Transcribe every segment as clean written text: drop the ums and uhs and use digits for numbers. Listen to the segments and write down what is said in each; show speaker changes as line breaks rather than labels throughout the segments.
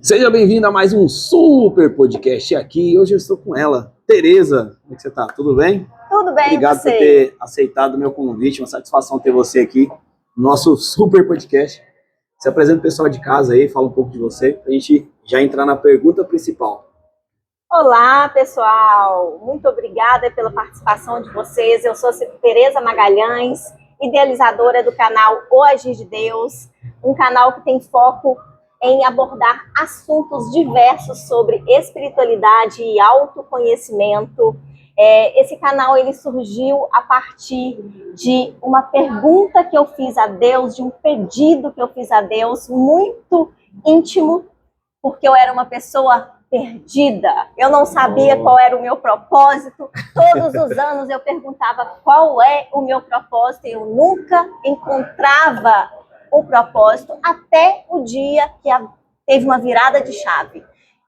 Seja bem-vindo a mais um super podcast aqui. Hoje eu estou com ela, Tereza. Como é que você está? Tudo bem?
Tudo bem,
Obrigado por ter aceitado o meu convite. Uma satisfação ter você aqui no nosso super podcast. Se apresenta o pessoal de casa aí, fala um pouco de você, para a gente já entrar na pergunta principal.
Olá, pessoal. Muito obrigada pela participação de vocês. Eu sou Tereza Magalhães, idealizadora do canal O Agir de Deus, um canal que tem foco em abordar assuntos diversos sobre espiritualidade e autoconhecimento. Esse canal ele surgiu a partir de uma pergunta que eu fiz a Deus, de um pedido que eu fiz a Deus, muito íntimo, porque eu era uma pessoa perdida, eu não sabia qual era o meu propósito. Todos os anos eu perguntava qual é o meu propósito e eu nunca encontrava o propósito, até o dia que teve uma virada de chave.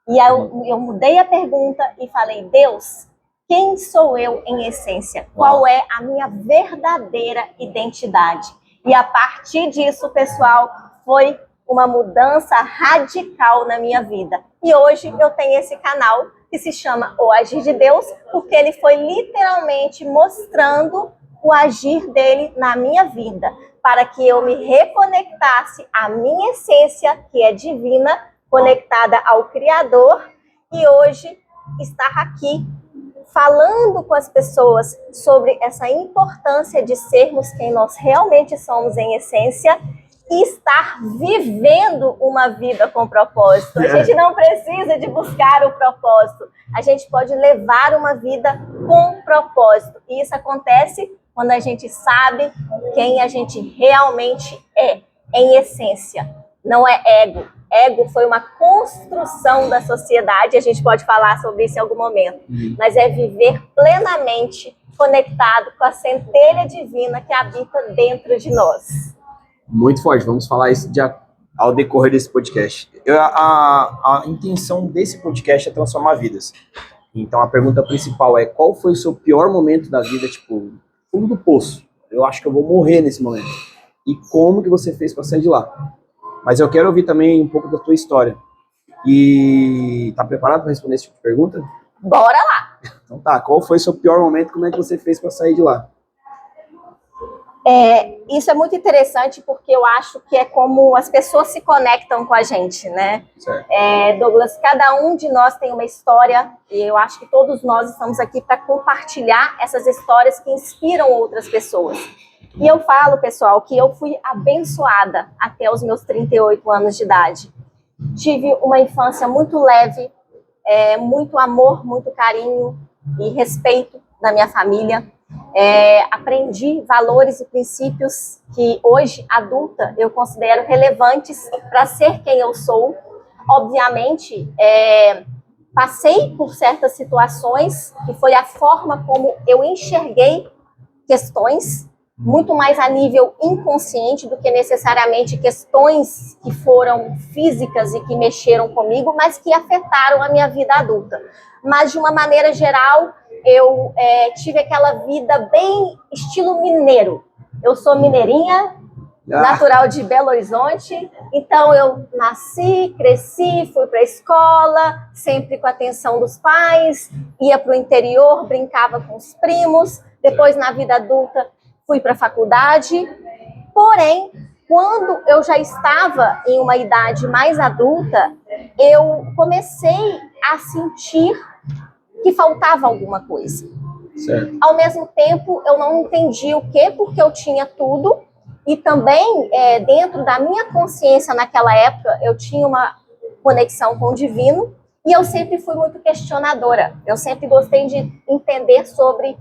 E eu mudei a pergunta e falei: Deus, quem sou eu em essência? Qual é a minha verdadeira identidade? E a partir disso, pessoal, foi uma mudança radical na minha vida. E hoje eu tenho esse canal que se chama O Agir de Deus, porque ele foi literalmente mostrando o agir dele na minha vida, para que eu me reconectasse à minha essência, que é divina, conectada ao Criador, e hoje estar aqui falando com as pessoas sobre essa importância de sermos quem nós realmente somos em essência e estar vivendo uma vida com propósito. A gente não precisa de buscar o propósito, a gente pode levar uma vida com propósito. E isso acontece quando a gente sabe quem a gente realmente é, em essência. Não é ego. Ego foi uma construção da sociedade, a gente pode falar sobre isso em algum momento, mas é viver plenamente conectado com a centelha divina que habita dentro de nós.
Muito forte, vamos falar isso ao decorrer desse podcast. A intenção desse podcast é transformar vidas. Então a pergunta principal é: qual foi o seu pior momento da vida, tipo, fundo do poço? Eu acho que eu vou morrer nesse momento. E como que você fez para sair de lá? Mas eu quero ouvir também um pouco da tua história. E tá preparado para responder esse tipo de pergunta?
Bora lá!
Então tá, qual foi o seu pior momento? Como é que você fez para sair de lá?
Isso é muito interessante, porque eu acho que é como as pessoas se conectam com a gente, né? Douglas, cada um de nós tem uma história, e eu acho que todos nós estamos aqui para compartilhar essas histórias que inspiram outras pessoas. E eu falo, pessoal, que eu fui abençoada até os meus 38 anos de idade. Tive uma infância muito leve, muito amor, muito carinho e respeito da minha família. Aprendi valores e princípios que hoje, adulta, eu considero relevantes para ser quem eu sou. Obviamente, passei por certas situações que foi a forma como eu enxerguei questões, muito mais a nível inconsciente do que necessariamente questões que foram físicas e que mexeram comigo, mas que afetaram a minha vida adulta. Mas, de uma maneira geral, eu tive aquela vida bem estilo mineiro. Eu sou mineirinha, natural de Belo Horizonte, então eu nasci, cresci, fui para a escola, sempre com a atenção dos pais, ia para o interior, brincava com os primos, depois na vida adulta fui para a faculdade. Porém, quando eu já estava em uma idade mais adulta, eu comecei a sentir que faltava alguma coisa.
Certo.
Ao mesmo tempo, eu não entendi o quê, porque eu tinha tudo, e também, dentro da minha consciência naquela época, eu tinha uma conexão com o divino, e eu sempre fui muito questionadora. Eu sempre gostei de entender sobre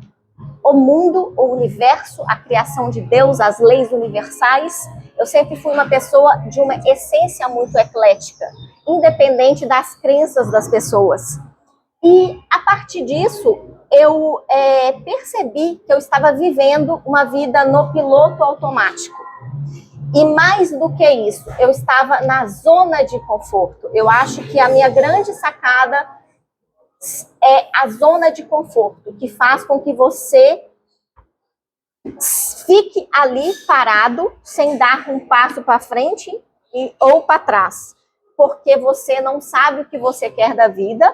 o mundo, o universo, a criação de Deus, as leis universais. Eu sempre fui uma pessoa de uma essência muito eclética, independente das crenças das pessoas. E, a partir disso, eu percebi que eu estava vivendo uma vida no piloto automático. E mais do que isso, eu estava na zona de conforto. Eu acho que a minha grande sacada é a zona de conforto, que faz com que você fique ali parado, sem dar um passo para frente ou para trás. porque você não sabe o que você quer da vida.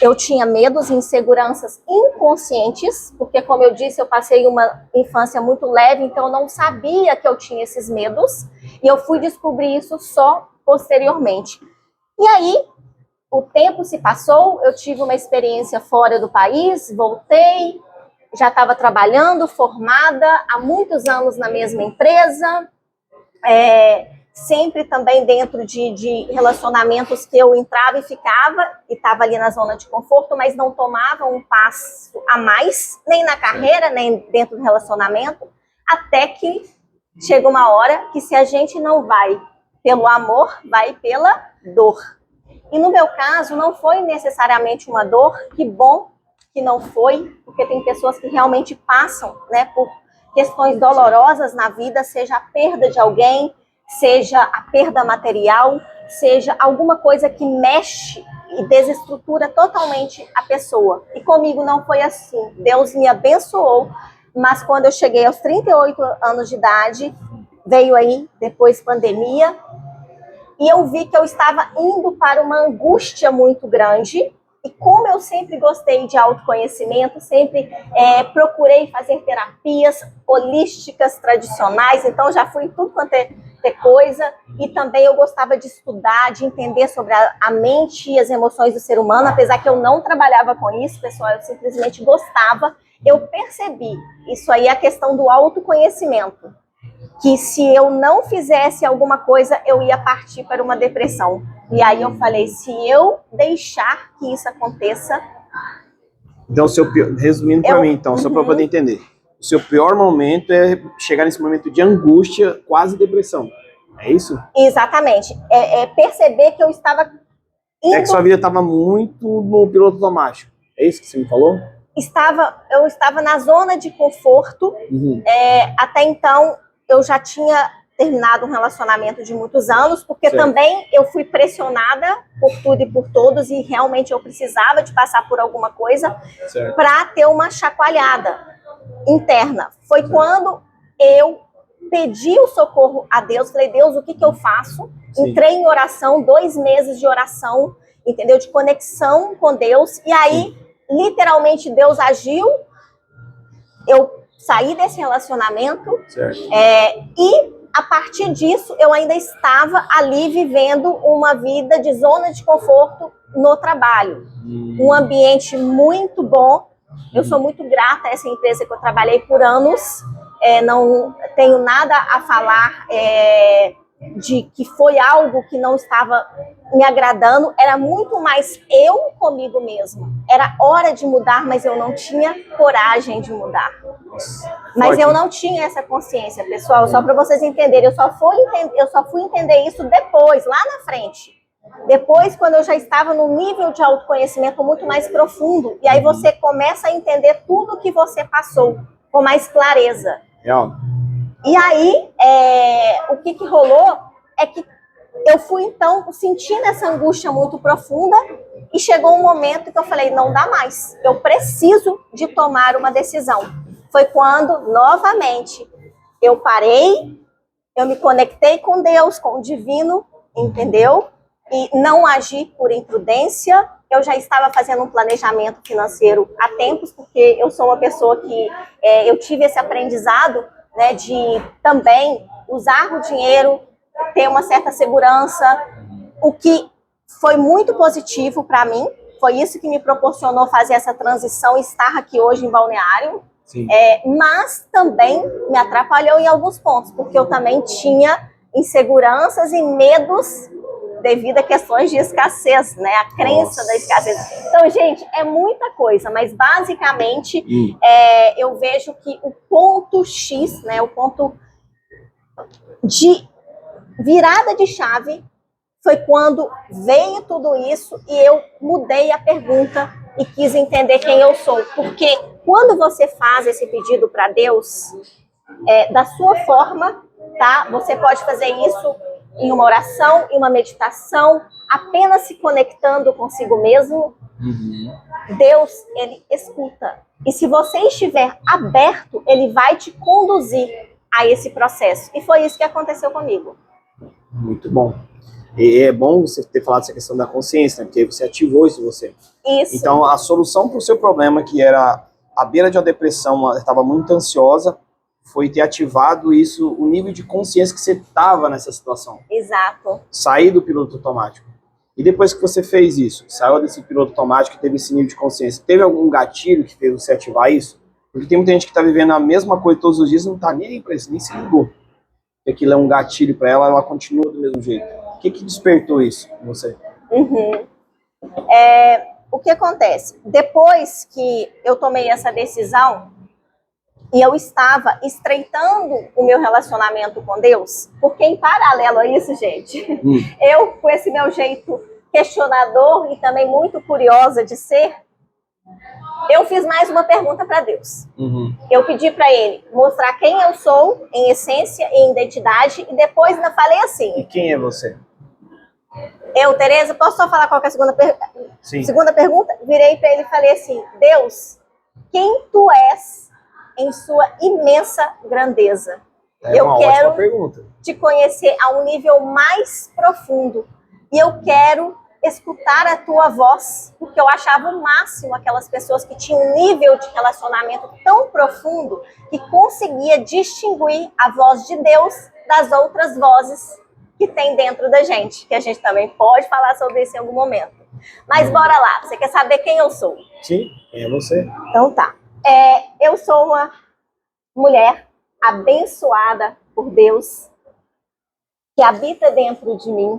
Eu tinha medos e inseguranças inconscientes, porque, como eu disse, eu passei uma infância muito leve, então eu não sabia que eu tinha esses medos, e eu fui descobrir isso só posteriormente. E aí, o tempo se passou, eu tive uma experiência fora do país, voltei, já estava trabalhando, formada, há muitos anos na mesma empresa, sempre também dentro de relacionamentos que eu entrava e ficava, e estava ali na zona de conforto, mas não tomava um passo a mais, nem na carreira, nem dentro do relacionamento, até que chega uma hora que, se a gente não vai pelo amor, vai pela dor. E no meu caso, não foi necessariamente uma dor, que bom que não foi, porque tem pessoas que realmente passam, né, por questões dolorosas na vida, seja a perda de alguém, seja a perda material, seja alguma coisa que mexe e desestrutura totalmente a pessoa. E comigo não foi assim. Deus me abençoou, mas quando eu cheguei aos 38 anos de idade, veio aí depois pandemia, e eu vi que eu estava indo para uma angústia muito grande. E como eu sempre gostei de autoconhecimento, sempre procurei fazer terapias holísticas, tradicionais, então já fui em tudo quanto é coisa, e também eu gostava de estudar, de entender sobre a mente e as emoções do ser humano, apesar que eu não trabalhava com isso, pessoal, eu simplesmente gostava. Eu percebi, isso aí é a questão do autoconhecimento, que se eu não fizesse alguma coisa, eu ia partir para uma depressão. E aí eu falei, se eu deixar que isso aconteça...
Então, resumindo para mim, então, só para poder entender, o seu pior momento é chegar nesse momento de angústia, quase depressão. É isso?
Exatamente. Perceber que eu estava indo...
É que sua vida estava muito no piloto automático. É isso que você me falou?
Eu estava na zona de conforto. Até então, eu já tinha terminado um relacionamento de muitos anos, porque também eu fui pressionada por tudo e por todos, e realmente eu precisava de passar por alguma coisa para ter uma chacoalhada interna. Foi quando eu pedi o socorro a Deus, falei, Deus, o que eu faço? Entrei em oração, 2 meses de oração, entendeu? De conexão com Deus, e aí, literalmente, Deus agiu, eu saí desse relacionamento, e a partir disso, eu ainda estava ali vivendo uma vida de zona de conforto no trabalho. Um ambiente muito bom. Eu sou muito grata a essa empresa que eu trabalhei por anos. Não tenho nada a falar de que foi algo que não estava me agradando. Era muito mais eu comigo mesma. Era hora de mudar, mas eu não tinha coragem de mudar. Mas eu não tinha essa consciência, pessoal, só para vocês entenderem. Eu só fui entender isso depois, lá na frente. Depois, quando eu já estava num nível de autoconhecimento muito mais profundo. E aí você começa a entender tudo que você passou com mais clareza. E aí, o que rolou é que eu fui, então, sentindo essa angústia muito profunda, e chegou um momento que eu falei, não dá mais, eu preciso de tomar uma decisão. Foi quando, novamente, eu parei, eu me conectei com Deus, com o divino, entendeu? E não agi por imprudência. Eu já estava fazendo um planejamento financeiro há tempos, porque eu sou uma pessoa que eu tive esse aprendizado, né, de também usar o dinheiro, ter uma certa segurança, o que foi muito positivo para mim. Foi isso que me proporcionou fazer essa transição e estar aqui hoje em Balneário. Mas também me atrapalhou em alguns pontos, porque eu também tinha inseguranças e medos devido a questões de escassez, né? A crença da escassez. Então, gente, é muita coisa, mas basicamente eu vejo que o ponto X, né? O ponto de virada de chave foi quando veio tudo isso e eu mudei a pergunta e quis entender quem eu sou. Porque quando você faz esse pedido para Deus, da sua forma, tá? Você pode fazer isso em uma oração, em uma meditação, apenas se conectando consigo mesmo. Deus, ele escuta. E se você estiver aberto, ele vai te conduzir a esse processo. E foi isso que aconteceu comigo.
Muito bom. E é bom você ter falado essa questão da consciência, né? Porque você ativou isso em você.
Isso.
Então, a solução para o seu problema, que era à beira de uma depressão, estava muito ansiosa, foi ter ativado isso, o nível de consciência que você estava nessa situação.
Exato.
Sair do piloto automático. E depois que você fez isso, saiu desse piloto automático, teve esse nível de consciência, teve algum gatilho que fez você ativar isso? Porque tem muita gente que está vivendo a mesma coisa todos os dias e não está nem aí para isso, nem se ligou. Que aquilo é um gatilho para ela, ela continua do mesmo jeito. O que despertou isso em você?
O que acontece? Depois que eu tomei essa decisão e eu estava estreitando o meu relacionamento com Deus, porque em paralelo a isso, gente, eu com esse meu jeito questionador e também muito curiosa de ser, eu fiz mais uma pergunta para Deus. Eu pedi para Ele mostrar quem eu sou em essência e identidade, e depois ainda falei assim...
E quem é você?
Eu, Tereza, posso só falar qual que é a segunda pergunta?
Sim.
Segunda pergunta, virei para ele e falei assim: Deus, quem tu és em sua imensa grandeza?
Eu quero
te conhecer a um nível mais profundo. E eu quero escutar a tua voz, porque eu achava o máximo aquelas pessoas que tinham um nível de relacionamento tão profundo que conseguia distinguir a voz de Deus das outras vozes que tem dentro da gente, que a gente também pode falar sobre isso em algum momento. Mas bora lá, você quer saber quem eu sou?
Sim, quem é você?
Então tá. Eu sou uma mulher abençoada por Deus, que habita dentro de mim.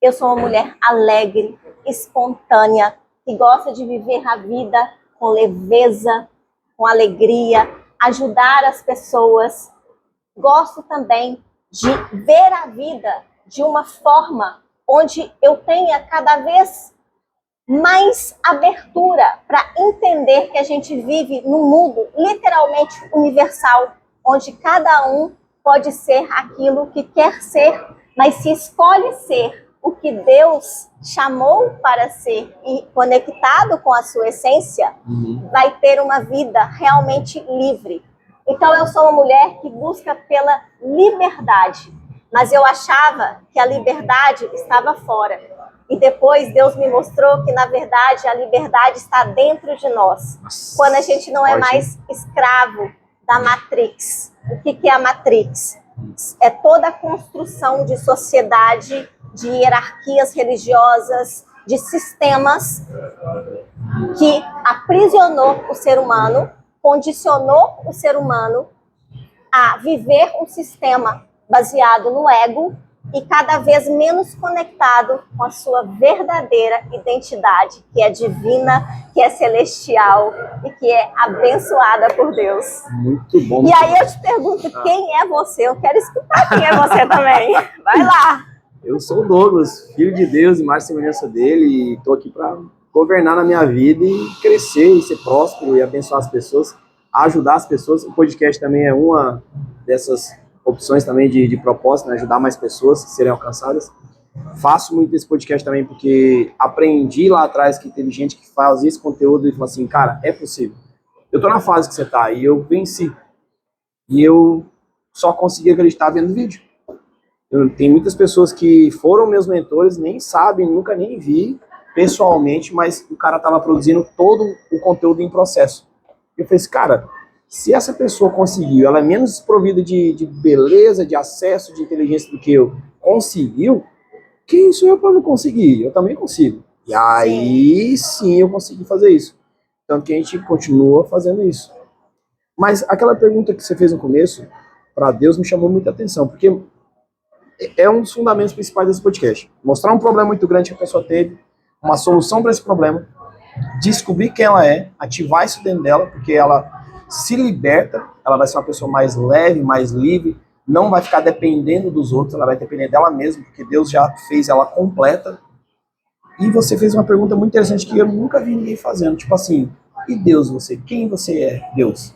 Eu sou uma mulher alegre, espontânea, que gosta de viver a vida com leveza, com alegria, ajudar as pessoas. Gosto também de ver a vida de uma forma onde eu tenha cada vez mais abertura para entender que a gente vive num mundo literalmente universal, onde cada um pode ser aquilo que quer ser, mas se escolhe ser o que Deus chamou para ser e conectado com a sua essência, vai ter uma vida realmente livre. Então eu sou uma mulher que busca pela liberdade, mas eu achava que a liberdade estava fora. E depois Deus me mostrou que, na verdade, a liberdade está dentro de nós. Quando a gente não é mais escravo da Matrix. O que é a Matrix? É toda a construção de sociedade, de hierarquias religiosas, de sistemas que aprisionou o ser humano, condicionou o ser humano a viver um sistema baseado no ego e cada vez menos conectado com a sua verdadeira identidade, que é divina, que é celestial e que é abençoada por Deus.
Muito bom.
E aí eu te pergunto, quem é você? Eu quero escutar quem é você também. Vai lá.
Eu sou o Douglas, filho de Deus, imagem e semelhança dele, e estou aqui para governar na minha vida e crescer e ser próspero e abençoar as pessoas, ajudar as pessoas. O podcast também é uma dessas opções também de propósito, né? Ajudar mais pessoas a serem alcançadas. Faço muito esse podcast também porque aprendi lá atrás que teve gente que fazia esse conteúdo e falou assim, cara, é possível. Eu tô na fase que você tá e eu venci. E eu só consegui acreditar vendo o vídeo. Tem muitas pessoas que foram meus mentores, nem sabem, nunca nem vi pessoalmente, mas o cara tava produzindo todo o conteúdo em processo. Eu falei assim, cara, se essa pessoa conseguiu, ela é menos desprovida de beleza, de acesso, de inteligência do que eu, conseguiu, quem sou eu para não conseguir? Eu também consigo. E aí sim eu consegui fazer isso. Tanto que a gente continua fazendo isso. Mas aquela pergunta que você fez no começo, para Deus, me chamou muita atenção, porque é um dos fundamentos principais desse podcast. Mostrar um problema muito grande que a pessoa teve, uma solução para esse problema, descobrir quem ela é, ativar isso dentro dela, porque ela se liberta, ela vai ser uma pessoa mais leve, mais livre, não vai ficar dependendo dos outros, ela vai depender dela mesma, porque Deus já fez ela completa. E você fez uma pergunta muito interessante que eu nunca vi ninguém fazendo, tipo assim, e Deus você? Quem você é, Deus?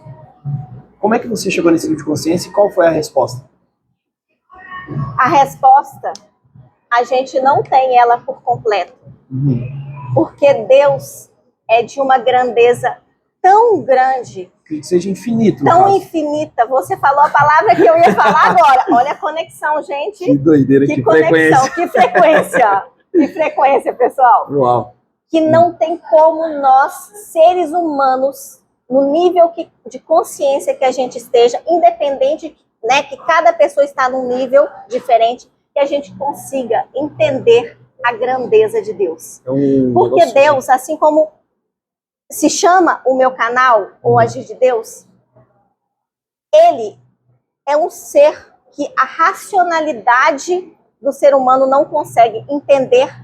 Como é que você chegou nesse nível de consciência e qual foi a resposta?
A resposta, a gente não tem ela por completo. Porque Deus é de uma grandeza tão grande,
Que seja infinito.
tão infinita. Você falou a palavra que eu ia falar agora. Olha a conexão, gente.
Que doideira, que
conexão,
frequência.
que frequência. Que frequência, pessoal.
Uau.
Que não tem como nós, seres humanos, no nível de consciência que a gente esteja, independente, né, que cada pessoa está num nível diferente, que a gente consiga entender a grandeza de Deus. Porque Deus, assim como se chama o meu canal, o Agir de Deus, ele é um ser que a racionalidade do ser humano não consegue entender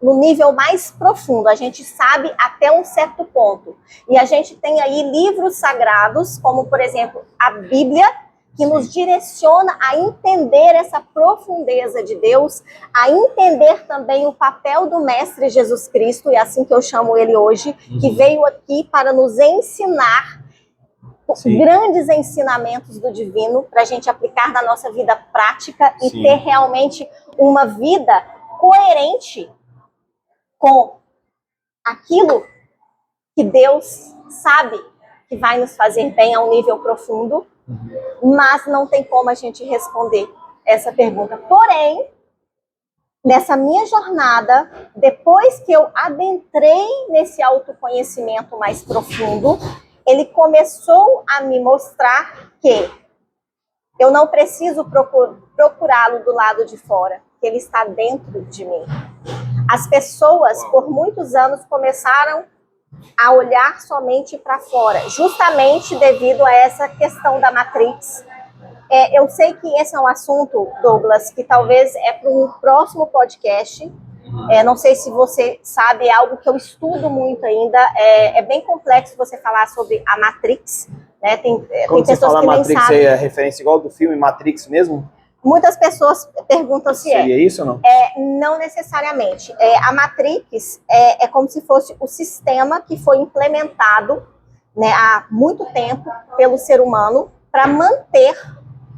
no nível mais profundo. A gente sabe até um certo ponto. E a gente tem aí livros sagrados, como, por exemplo, a Bíblia, que nos direciona a entender essa profundeza de Deus, a entender também o papel do Mestre Jesus Cristo, e é assim que eu chamo ele hoje, que veio aqui para nos ensinar grandes ensinamentos do divino, para a gente aplicar na nossa vida prática e ter realmente uma vida coerente com aquilo que Deus sabe que vai nos fazer bem a um nível profundo, mas não tem como a gente responder essa pergunta. Porém, nessa minha jornada, depois que eu adentrei nesse autoconhecimento mais profundo, ele começou a me mostrar que eu não preciso procurá-lo do lado de fora, que ele está dentro de mim. As pessoas, por muitos anos, começaram a olhar somente para fora, justamente devido a essa questão da Matrix. Eu sei que esse é um assunto, Douglas, que talvez é para um próximo podcast. Não sei se você sabe, é algo que eu estudo muito ainda. É bem complexo você falar sobre a Matrix, né? Tem
Quando você
pessoas
fala
que nem
Matrix,
sabem.
é referência igual do filme Matrix mesmo?
Muitas pessoas perguntam se
Seria isso ou não?
Não necessariamente. A Matrix é como se fosse o sistema que foi implementado, né, há muito tempo pelo ser humano para manter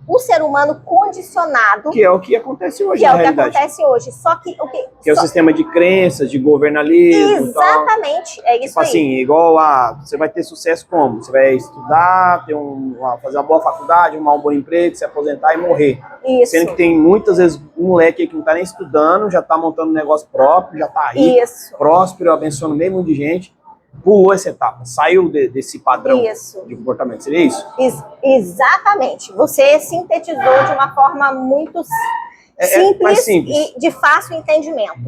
o ser humano condicionado.
Que é o que acontece hoje,
que
na
é o que
realidade.
acontece hoje. Só que
Que é o sistema de crenças, de governalismo.
Exatamente, é isso
tipo
aí.
Assim, igual você vai ter sucesso como? Você vai estudar, fazer uma boa faculdade, arrumar um bom emprego, se aposentar e morrer.
Isso.
Sendo que tem muitas vezes um moleque que não tá nem estudando, já tá montando um negócio próprio, já tá rico, próspero, abençoando meio mundo de gente, pulou essa etapa, saiu desse padrão de comportamento. Seria isso?
Exatamente. Você sintetizou de uma forma muito simples e de fácil entendimento.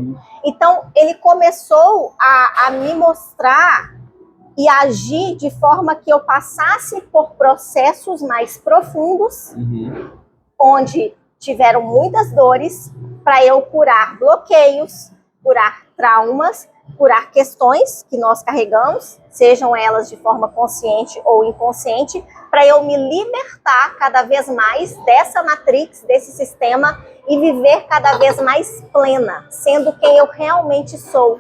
Então, ele começou a me mostrar e agir de forma que eu passasse por processos mais profundos, onde tiveram muitas dores, para eu curar bloqueios, curar traumas, curar questões que nós carregamos, sejam elas de forma consciente ou inconsciente, para eu me libertar cada vez mais dessa matrix, desse sistema, e viver cada vez mais plena, sendo quem eu realmente sou.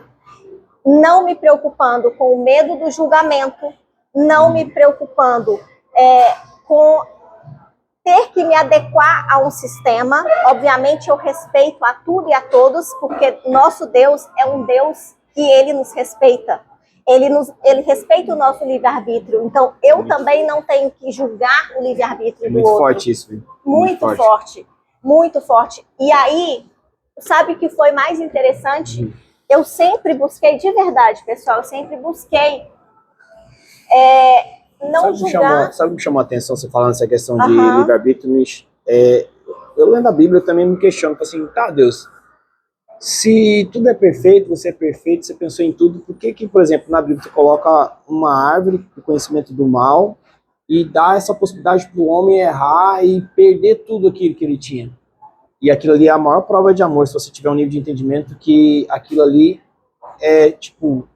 Não me preocupando com o medo do julgamento, não me preocupando com ter que me adequar a um sistema. Obviamente eu respeito a tudo e a todos, porque nosso Deus é um Deus que ele nos respeita. Ele respeita o nosso livre-arbítrio. Então, eu também não tenho que julgar o livre-arbítrio do outro.
Muito forte isso, viu?
Muito forte. Muito forte. E aí, sabe o que foi mais interessante? Eu sempre busquei, de verdade, pessoal, eu sempre busquei não julgar.
Sabe o que me chamou a atenção você falando essa questão de livre-arbítrio? Eu lendo a Bíblia, eu também me questiono, assim, tá, Deus, se tudo é perfeito, você é perfeito, você pensou em tudo, por que, por exemplo, na Bíblia você coloca uma árvore do conhecimento do mal e dá essa possibilidade para o homem errar e perder tudo aquilo que ele tinha? E aquilo ali é a maior prova de amor, se você tiver um nível de entendimento que aquilo ali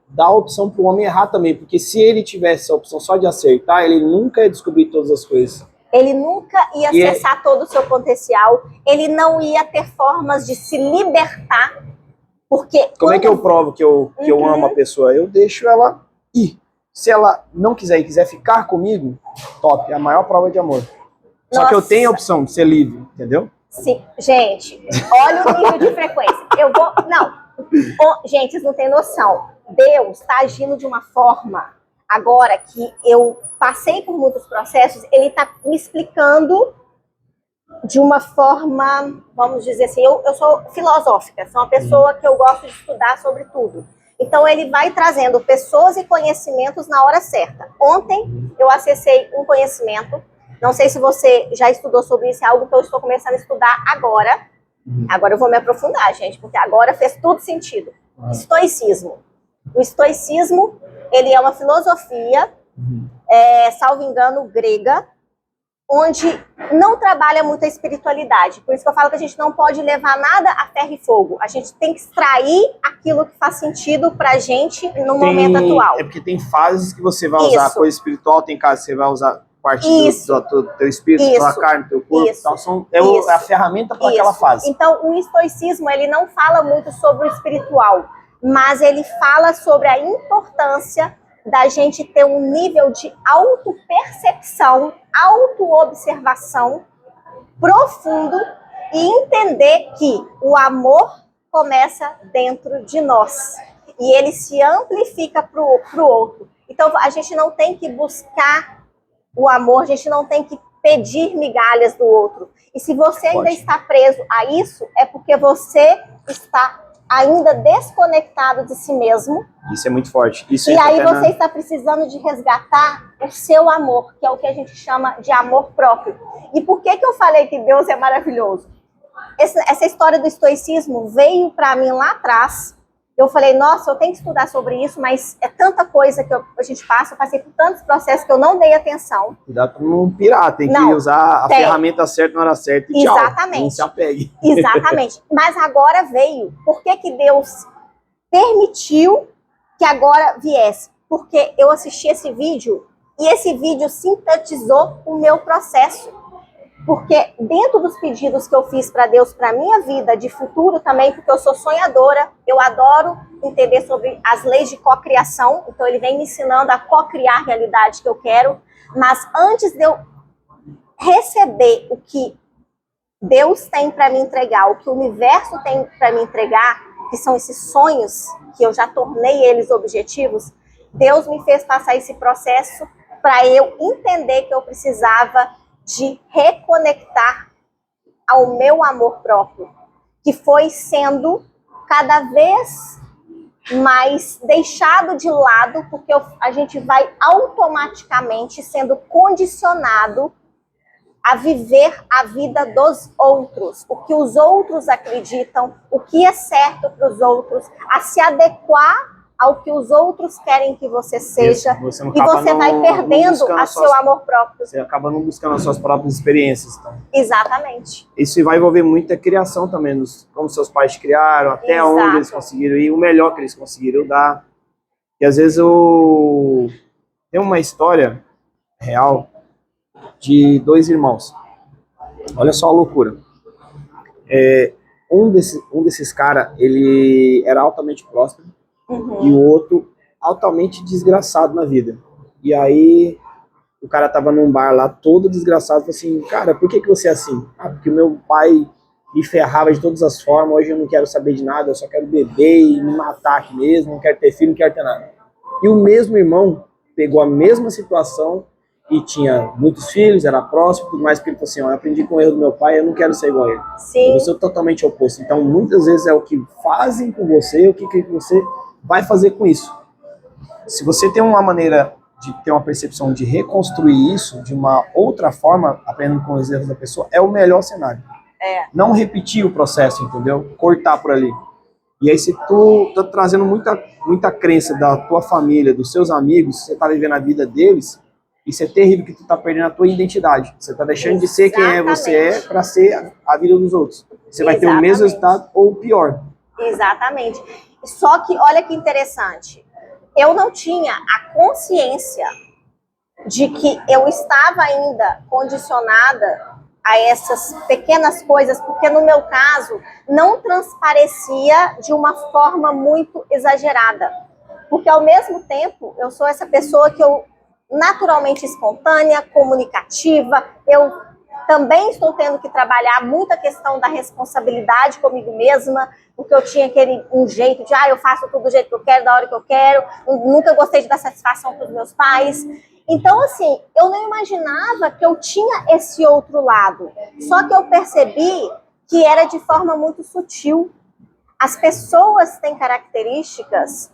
dá a opção para o homem errar também, porque se ele tivesse a opção só de acertar, ele nunca ia descobrir todas as coisas.
Ele nunca ia acessar todo o seu potencial, ele não ia ter formas de se libertar, porque...
Como é que eu provo que eu amo a pessoa? Eu deixo ela ir. Se ela não quiser e quiser ficar comigo, top, é a maior prova de amor. Só que eu tenho a opção de ser livre, entendeu?
Sim, gente, olha o nível de frequência. Gente, vocês não têm noção. Deus está agindo de uma forma agora que eu passei por muitos processos, ele está me explicando de uma forma, vamos dizer assim, eu sou filosófica, sou uma pessoa que eu gosto de estudar sobre tudo. Então, ele vai trazendo pessoas e conhecimentos na hora certa. Ontem, eu acessei um conhecimento, não sei se você já estudou sobre isso, é algo que eu estou começando a estudar agora. Agora eu vou me aprofundar, gente, porque agora fez tudo sentido. Estoicismo. O estoicismo, ele é uma filosofia, salvo engano, grega, onde não trabalha muito a espiritualidade. Por isso que eu falo que a gente não pode levar nada a ferro e fogo. A gente tem que extrair aquilo que faz sentido pra gente no momento atual.
É porque tem fases que você vai usar a coisa espiritual, tem casos que você vai usar parte do teu espírito, da tua carne, do teu corpo. Então, é a ferramenta para aquela fase.
Então, o estoicismo, ele não fala muito sobre o espiritual, mas ele fala sobre a importância da gente ter um nível de autopercepção, autoobservação profundo e entender que o amor começa dentro de nós e ele se amplifica para o outro. Então, a gente não tem que buscar o amor, a gente não tem que pedir migalhas do outro. E se você ainda está preso a isso, é porque você está ainda desconectado de si mesmo.
Isso é muito forte. Isso
e aí você está precisando de resgatar o seu amor, que é o que a gente chama de amor próprio. E por que eu falei que Deus é maravilhoso? Essa história do estoicismo veio para mim lá atrás. Eu falei, nossa, eu tenho que estudar sobre isso, mas é tanta coisa que a gente passa, eu passei por tantos processos que eu não dei atenção.
Cuidado para não pirar, tem que usar a ferramenta certa na hora certa e
exatamente.
Tchau, não se apegue.
Exatamente, mas agora veio. Por que Deus permitiu que agora viesse? Porque eu assisti esse vídeo e esse vídeo sintetizou o meu processo. Porque dentro dos pedidos que eu fiz para Deus, para a minha vida, de futuro também, porque eu sou sonhadora, eu adoro entender sobre as leis de cocriação, então ele vem me ensinando a cocriar a realidade que eu quero, mas antes de eu receber o que Deus tem para me entregar, o que o universo tem para me entregar, que são esses sonhos, que eu já tornei eles objetivos, Deus me fez passar esse processo para eu entender que eu precisava de reconectar ao meu amor próprio, que foi sendo cada vez mais deixado de lado, porque a gente vai automaticamente sendo condicionado a viver a vida dos outros, o que os outros acreditam, o que é certo para os outros, a se adequar ao que os outros querem que você seja, e você vai perdendo o seu amor próprio.
Você acaba não buscando as suas próprias experiências. Então.
Exatamente.
Isso vai envolver muita criação também, como seus pais te criaram, até onde eles conseguiram ir, o melhor que eles conseguiram dar. E às vezes tem uma história real de dois irmãos. Olha só a loucura. Um desses caras, ele era altamente próspero, e o outro altamente desgraçado na vida. E aí o cara tava num bar lá todo desgraçado, falou assim, cara, por que você é assim? Porque meu pai me ferrava de todas as formas, hoje eu não quero saber de nada, eu só quero beber e me matar aqui mesmo, não quero ter filho, não quero ter nada. E o mesmo irmão pegou a mesma situação e tinha muitos filhos, era próximo, tudo mais, porque ele falou assim, eu aprendi com o erro do meu pai, eu não quero ser igual a ele.
Sim.
Eu sou totalmente oposto. Então, muitas vezes é o que fazem com você, o que você vai fazer com isso. Se você tem uma maneira de ter uma percepção de reconstruir isso de uma outra forma, aprendendo com os erros da pessoa, é o melhor cenário. Não repetir o processo, entendeu? Cortar por ali. E aí, se tu tá trazendo muita crença da tua família, dos seus amigos, você tá vivendo a vida deles, isso é terrível, que tu tá perdendo a tua identidade. Você tá deixando de ser quem é você é para ser a vida dos outros. Você vai ter o mesmo resultado ou o pior.
Exatamente. Só que, olha que interessante, eu não tinha a consciência de que eu estava ainda condicionada a essas pequenas coisas, porque no meu caso não transparecia de uma forma muito exagerada. Porque ao mesmo tempo, eu sou essa pessoa que eu naturalmente espontânea, comunicativa, eu Também estou tendo que trabalhar muito a questão da responsabilidade comigo mesma, porque eu tinha um jeito de, eu faço tudo do jeito que eu quero, da hora que eu quero, nunca gostei de dar satisfação para os meus pais. Então, assim, eu não imaginava que eu tinha esse outro lado. Só que eu percebi que era de forma muito sutil. As pessoas têm características,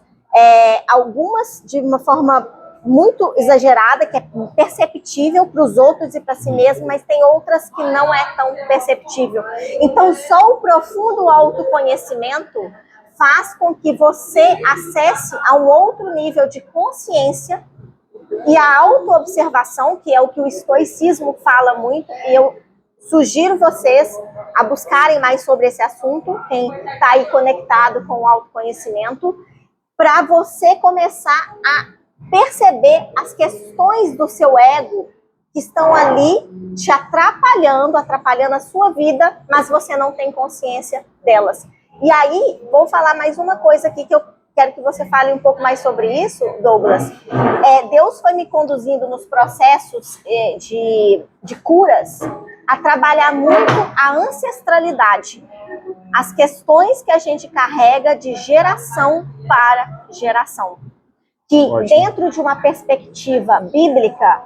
algumas de uma forma muito exagerada, que é perceptível para os outros e para si mesmo, mas tem outras que não é tão perceptível. Então, só o profundo autoconhecimento faz com que você acesse a um outro nível de consciência, e a autoobservação, que é o que o estoicismo fala muito, e eu sugiro vocês a buscarem mais sobre esse assunto, quem está aí conectado com o autoconhecimento, para você começar a perceber as questões do seu ego que estão ali te atrapalhando a sua vida, mas você não tem consciência delas. E aí, vou falar mais uma coisa aqui que eu quero que você fale um pouco mais sobre isso, Douglas. Deus foi me conduzindo nos processos de curas a trabalhar muito a ancestralidade, as questões que a gente carrega de geração para geração. Que dentro de uma perspectiva bíblica,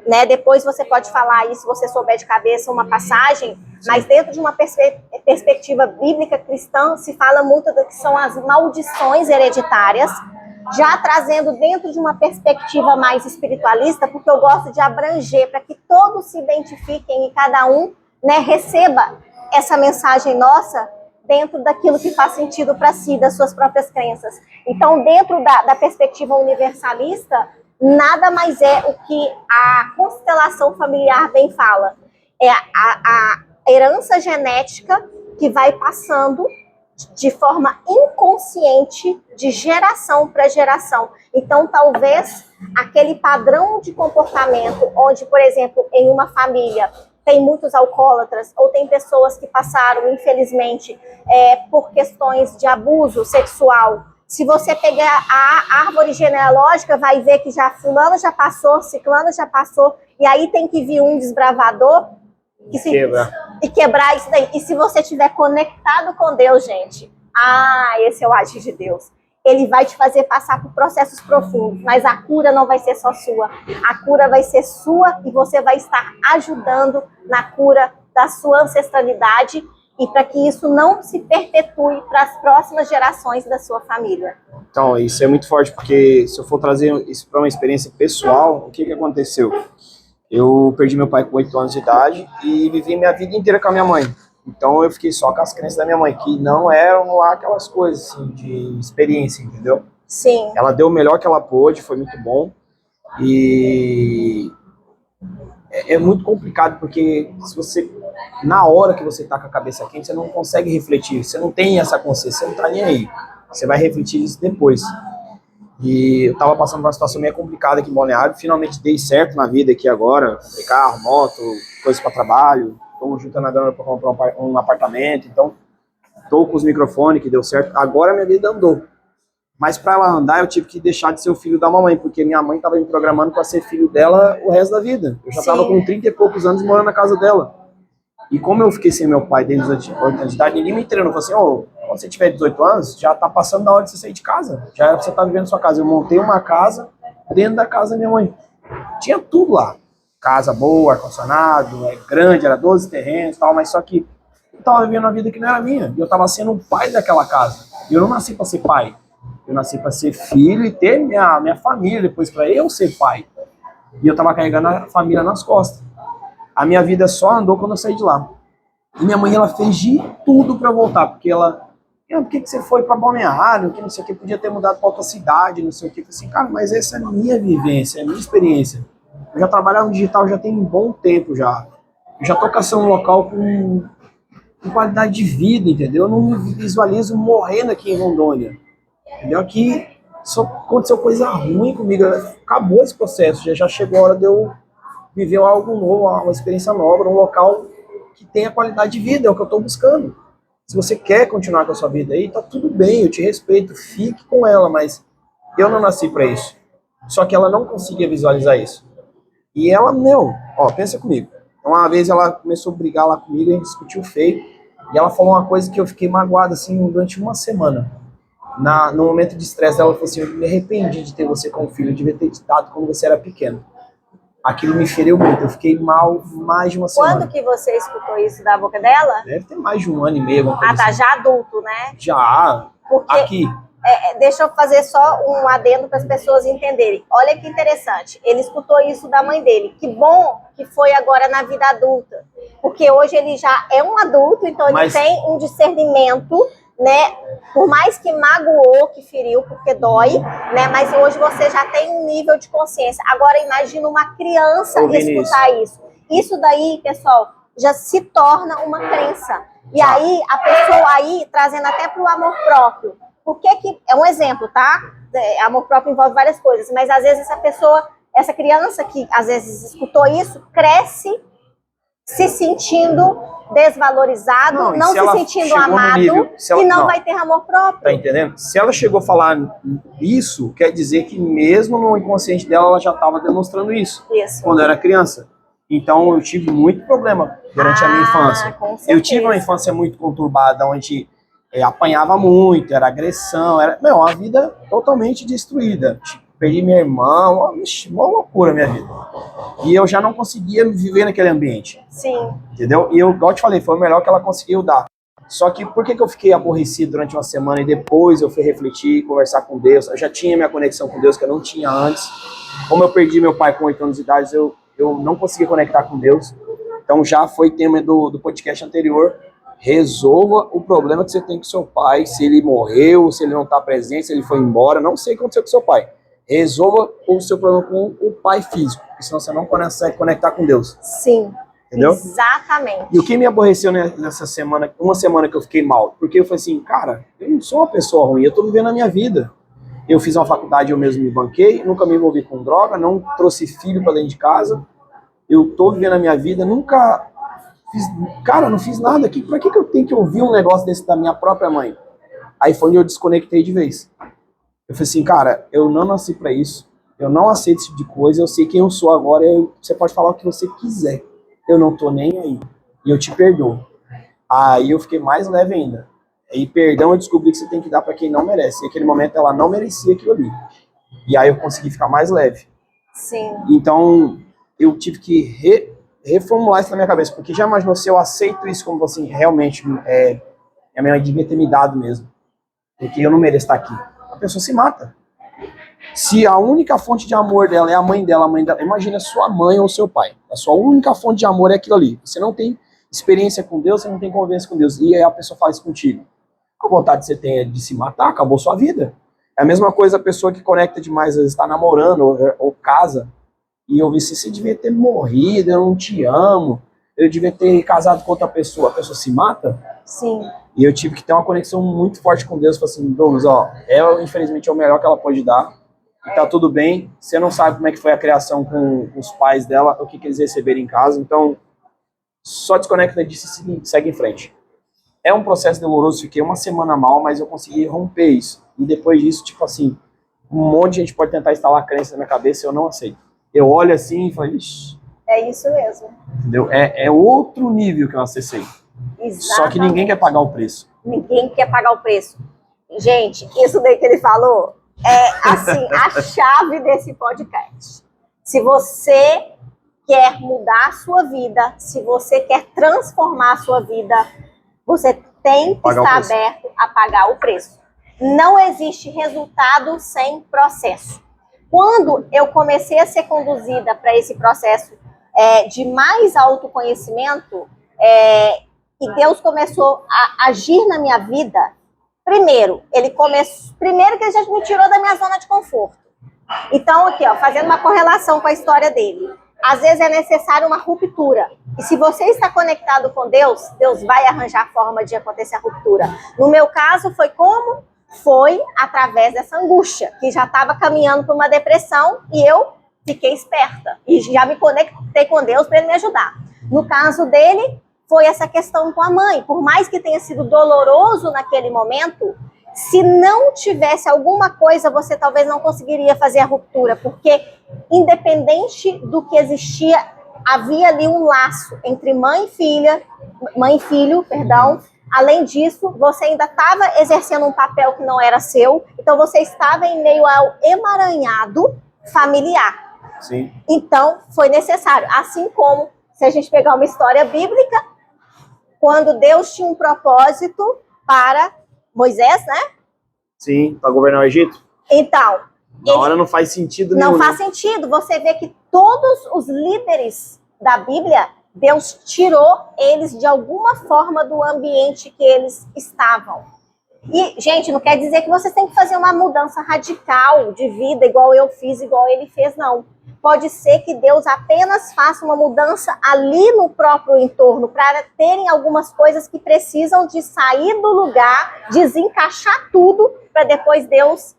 né, depois você pode falar aí, se você souber de cabeça, uma passagem, mas dentro de uma perspectiva bíblica cristã, se fala muito do que são as maldições hereditárias, já trazendo dentro de uma perspectiva mais espiritualista, porque eu gosto de abranger, para que todos se identifiquem e cada um, né, receba essa mensagem nossa, dentro daquilo que faz sentido para si, das suas próprias crenças. Então, dentro da perspectiva universalista, nada mais é o que a constelação familiar bem fala. É a herança genética que vai passando de forma inconsciente de geração para geração. Então, talvez aquele padrão de comportamento onde, por exemplo, em uma família tem muitos alcoólatras, ou tem pessoas que passaram, infelizmente, por questões de abuso sexual. Se você pegar a árvore genealógica, vai ver que fulano já passou, ciclano já passou, e aí tem que vir um desbravador e quebrar isso daí. E se você estiver conectado com Deus, gente, esse é o agir de Deus. Ele vai te fazer passar por processos profundos, mas a cura não vai ser só sua. A cura vai ser sua e você vai estar ajudando na cura da sua ancestralidade e para que isso não se perpetue para as próximas gerações da sua família.
Então, isso é muito forte, porque se eu for trazer isso para uma experiência pessoal, o que aconteceu? Eu perdi meu pai com 8 anos de idade e vivi minha vida inteira com a minha mãe. Então eu fiquei só com as crenças da minha mãe, que não eram lá aquelas coisas assim, de experiência, entendeu?
Sim.
Ela deu o melhor que ela pôde, foi muito bom. E é muito complicado, porque se você, na hora que você tá com a cabeça quente, você não consegue refletir, você não tem essa consciência, você não tá nem aí. Você vai refletir isso depois. E eu tava passando por uma situação meio complicada aqui em Balneário, finalmente dei certo na vida aqui agora, comprei carro, moto, coisas para trabalho. Estamos juntando a grana para comprar um apartamento, então estou com os microfones, que deu certo. Agora minha vida andou. Mas para ela andar, eu tive que deixar de ser o filho da mamãe, porque minha mãe estava me programando para ser filho dela o resto da vida. Eu já estava com 30 e poucos anos morando na casa dela. E como eu fiquei sem meu pai desde os 8 anos de idade, ninguém me treinou. Falou assim, quando você tiver 18 anos, já está passando da hora de você sair de casa. Já você está vivendo sua casa. Eu montei uma casa dentro da casa da minha mãe. Tinha tudo lá. Casa boa, ar-condicionado, grande, era 12 terrenos e tal, mas só que eu tava vivendo uma vida que não era minha. E eu tava sendo o pai daquela casa. E eu não nasci para ser pai. Eu nasci para ser filho e ter minha família depois, para eu ser pai. E eu tava carregando a família nas costas. A minha vida só andou quando eu saí de lá. E minha mãe, ela fez de tudo para voltar, porque ela... por que você foi para Balneário? Que não sei o que, podia ter mudado para outra cidade, não sei o que. Eu falei assim, cara, mas essa é a minha vivência, é a minha experiência. Eu já trabalhava no digital já tem um bom tempo já. Eu já tô caçando um local com qualidade de vida, entendeu? Eu não me visualizo morrendo aqui em Rondônia. Entendeu? Aqui só aconteceu coisa ruim comigo. Acabou esse processo. Já chegou a hora de eu viver algo novo, uma experiência nova, um local que tenha qualidade de vida. É o que eu tô buscando. Se você quer continuar com a sua vida aí, tá tudo bem, eu te respeito, fique com ela, mas eu não nasci para isso. Só que ela não conseguia visualizar isso. E ela, pensa comigo. Uma vez ela começou a brigar lá comigo, a gente discutiu feio, e ela falou uma coisa que eu fiquei magoado, assim, durante uma semana. No momento de estresse, ela falou assim, eu me arrependi de ter você como filho, eu devia ter te dado quando você era pequeno. Aquilo me feriu muito, eu fiquei mal mais de uma semana.
Quando que você escutou isso da boca dela?
Deve ter mais de um ano e meio.
Ah, tá,
assim.
já adulto, né?
Já,
Porque,
aqui.
deixa eu fazer só um adendo para as pessoas entenderem. Olha que interessante, ele escutou isso da mãe dele. Que bom que foi agora na vida adulta. Porque hoje ele já é um adulto, então ele tem um discernimento, né? Por mais que magoou, que feriu, porque dói, né? Mas hoje você já tem um nível de consciência. Agora imagina uma criança escutar isso. Isso daí, pessoal, já se torna uma crença. E aí, a pessoa aí, trazendo até para o amor próprio. Por que que... É um exemplo, tá? Amor próprio envolve várias coisas. Mas às vezes essa criança que às vezes escutou isso, cresce se sentindo desvalorizado, não se sentindo amado e não vai ter amor próprio.
Tá entendendo? Se ela chegou a falar isso, quer dizer que mesmo no inconsciente dela, ela já estava demonstrando isso. Quando era criança. Então eu tive muito problema durante a minha infância. Eu tive uma infância muito conturbada, onde apanhava muito, era agressão, era uma vida totalmente destruída. Perdi minha irmã, uma loucura a minha vida. E eu já não conseguia viver naquele ambiente.
Sim.
Entendeu? E eu, igual eu te falei, foi o melhor que ela conseguiu dar. Só que por que eu fiquei aborrecido durante uma semana e depois eu fui refletir, conversar com Deus? Eu já tinha minha conexão com Deus, que eu não tinha antes. Como eu perdi meu pai com 8 anos de idade, eu não consegui conectar com Deus. Então já foi tema do podcast anterior. Resolva o problema que você tem com seu pai, se ele morreu, se ele não está presente, se ele foi embora, não sei o que aconteceu com seu pai. Resolva o seu problema com o pai físico, senão você não consegue conectar com Deus.
Sim,
entendeu?
Exatamente.
E o que me aborreceu nessa semana, uma semana que eu fiquei mal, porque eu falei assim, cara, eu não sou uma pessoa ruim, eu tô vivendo a minha vida. Eu fiz uma faculdade, eu mesmo me banquei, nunca me envolvi com droga, não trouxe filho para dentro de casa, eu tô vivendo a minha vida, nunca fiz, cara, não fiz nada aqui, pra que eu tenho que ouvir um negócio desse da minha própria mãe? Aí foi onde eu desconectei de vez. Eu falei assim, cara, eu não nasci pra isso, eu não aceito esse tipo de coisa, eu sei quem eu sou agora, você pode falar o que você quiser, eu não tô nem aí, e eu te perdoo. Aí eu fiquei mais leve ainda. E perdão eu descobri que você tem que dar pra quem não merece, e naquele momento ela não merecia aquilo ali. E aí eu consegui ficar mais leve.
Sim.
Então eu tive que reformular isso na minha cabeça, porque já imaginou se eu aceito isso como assim, realmente a minha mãe devia ter me dado mesmo, porque eu não mereço estar aqui. A pessoa se mata. Se a única fonte de amor dela é a mãe dela, imagina sua mãe ou seu pai. A sua única fonte de amor é aquilo ali. Você não tem experiência com Deus, você não tem convivência com Deus. E aí a pessoa faz contigo. A vontade que você tem é de se matar, acabou sua vida. É a mesma coisa a pessoa que conecta demais, às vezes está namorando ou casa, e eu vi assim, você devia ter morrido, eu não te amo, eu devia ter casado com outra pessoa. A pessoa se mata?
Sim.
E eu tive que ter uma conexão muito forte com Deus. Falei assim, Douglas, infelizmente é o melhor que ela pode dar. E tá tudo bem. Você não sabe como é que foi a criação com os pais dela, o que eles receberam em casa. Então, só desconecta disso e segue em frente. É um processo doloroso. Fiquei uma semana mal, mas eu consegui romper isso. E depois disso, tipo assim, um monte de gente pode tentar instalar crença na minha cabeça e eu não aceito. Eu olho assim e falo, ixi.
É isso mesmo.
Entendeu? É outro nível que eu acessei.
Exatamente.
Só que ninguém quer pagar o preço.
Ninguém quer pagar o preço. Gente, isso daí que ele falou é, assim, a chave desse podcast. Se você quer mudar a sua vida, se você quer transformar a sua vida, você tem que estar aberto a pagar o preço. Não existe resultado sem processo. Quando eu comecei a ser conduzida para esse processo de mais autoconhecimento, e Deus começou a agir na minha vida, primeiro que ele já me tirou da minha zona de conforto. Então, aqui, ó, fazendo uma correlação com a história dele. Às vezes é necessário uma ruptura. E se você está conectado com Deus, Deus vai arranjar a forma de acontecer a ruptura. No meu caso, foi como? Foi através dessa angústia, que já estava caminhando para uma depressão e eu fiquei esperta. E já me conectei com Deus para ele me ajudar. No caso dele, foi essa questão com a mãe. Por mais que tenha sido doloroso naquele momento, se não tivesse alguma coisa, você talvez não conseguiria fazer a ruptura, porque independente do que existia, havia ali um laço entre mãe e filho, perdão. Além disso, você ainda estava exercendo um papel que não era seu, então você estava em meio ao emaranhado familiar.
Sim.
Então, foi necessário. Assim como, se a gente pegar uma história bíblica, quando Deus tinha um propósito para Moisés, né?
Sim, para governar o Egito.
Então,
na hora não faz sentido nenhum.
Não faz sentido. Você vê que todos os líderes da Bíblia, Deus tirou eles de alguma forma do ambiente que eles estavam. E, gente, não quer dizer que vocês têm que fazer uma mudança radical de vida, igual eu fiz, igual ele fez, não. Pode ser que Deus apenas faça uma mudança ali no próprio entorno, para terem algumas coisas que precisam de sair do lugar, desencaixar tudo, para depois Deus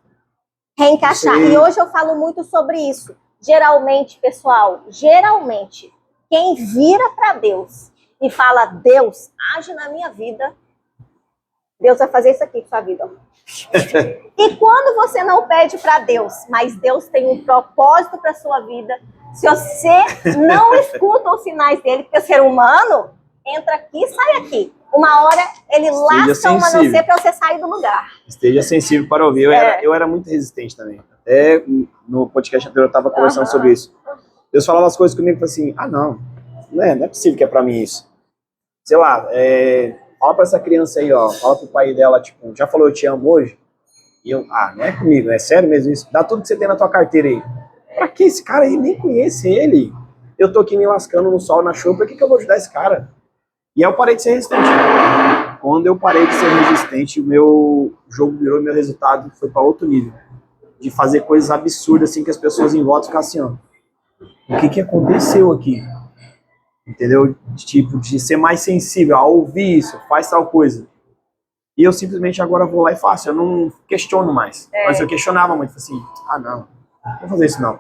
reencaixar.
Sim.
E hoje eu falo muito sobre isso. Geralmente, pessoal, quem vira para Deus e fala, Deus, age na minha vida, Deus vai fazer isso aqui com sua vida. E quando você não pede para Deus, mas Deus tem um propósito para sua vida, se você não escuta os sinais dele, porque o ser humano entra aqui e sai aqui. Uma hora ele lasca uma não ser para você sair do lugar.
Esteja sensível para ouvir. Eu era muito resistente também. Até no podcast anterior eu estava conversando sobre isso. Deus falava as coisas comigo e falava assim, não é possível que é para mim isso. Sei lá, fala para essa criança aí, ó, fala pro pai dela, tipo, já falou eu te amo hoje? E eu, não é comigo, é sério mesmo isso? Dá tudo que você tem na tua carteira aí. Pra que esse cara aí? Nem conhece ele. Eu tô aqui me lascando no sol, na chuva, pra que eu vou ajudar esse cara? E aí eu parei de ser resistente. Quando eu parei de ser resistente, o meu jogo virou, meu resultado foi para outro nível. De fazer coisas absurdas, assim, que as pessoas em volta ficam assim, ó. O que aconteceu aqui? Entendeu? Tipo, de ser mais sensível a ouvir isso, faz tal coisa. E eu simplesmente agora vou lá e faço. Eu não questiono mais. Mas eu questionava muito, assim, não vou fazer isso não.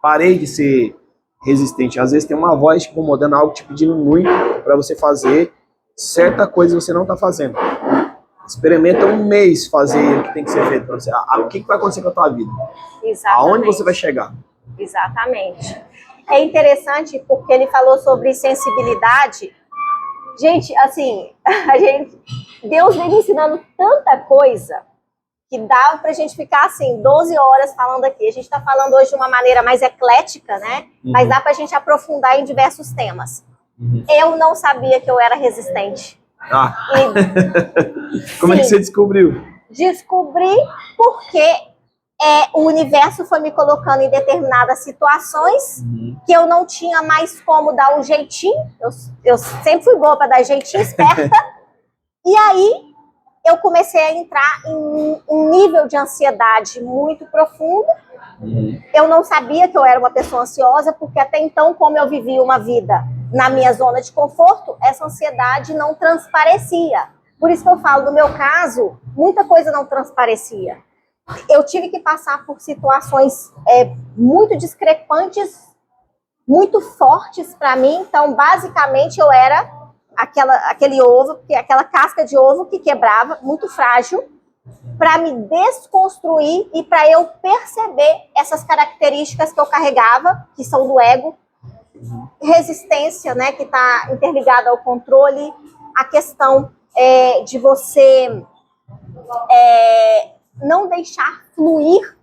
Parei de ser resistente. Às vezes tem uma voz te incomodando, algo te pedindo muito para você fazer certa coisa que você não está fazendo. Experimenta um mês fazer o que tem que ser feito para você. O que vai acontecer com a tua vida?
Exatamente.
Aonde você vai chegar?
Exatamente. É interessante porque ele falou sobre sensibilidade. Gente, assim, Deus vem me ensinando tanta coisa que dá pra gente ficar, assim, 12 horas falando aqui. A gente tá falando hoje de uma maneira mais eclética, né? Mas dá pra gente aprofundar em diversos temas. Eu não sabia que eu era resistente.
Como é que você descobriu?
Descobri porque o universo foi me colocando em determinadas situações que eu não tinha mais como dar um jeitinho. Eu sempre fui boa para dar jeitinho, esperta. E aí eu comecei a entrar em um nível de ansiedade muito profundo. Eu não sabia que eu era uma pessoa ansiosa, porque até então, como eu vivia uma vida na minha zona de conforto, essa ansiedade não transparecia. Por isso que eu falo, no meu caso, muita coisa não transparecia. Eu tive que passar por situações muito discrepantes, muito fortes para mim. Então, basicamente, eu era aquele ovo, aquela casca de ovo que quebrava, muito frágil, para me desconstruir e para eu perceber essas características que eu carregava, que são do ego, resistência, né, que está interligada ao controle, a questão de você não deixar fluir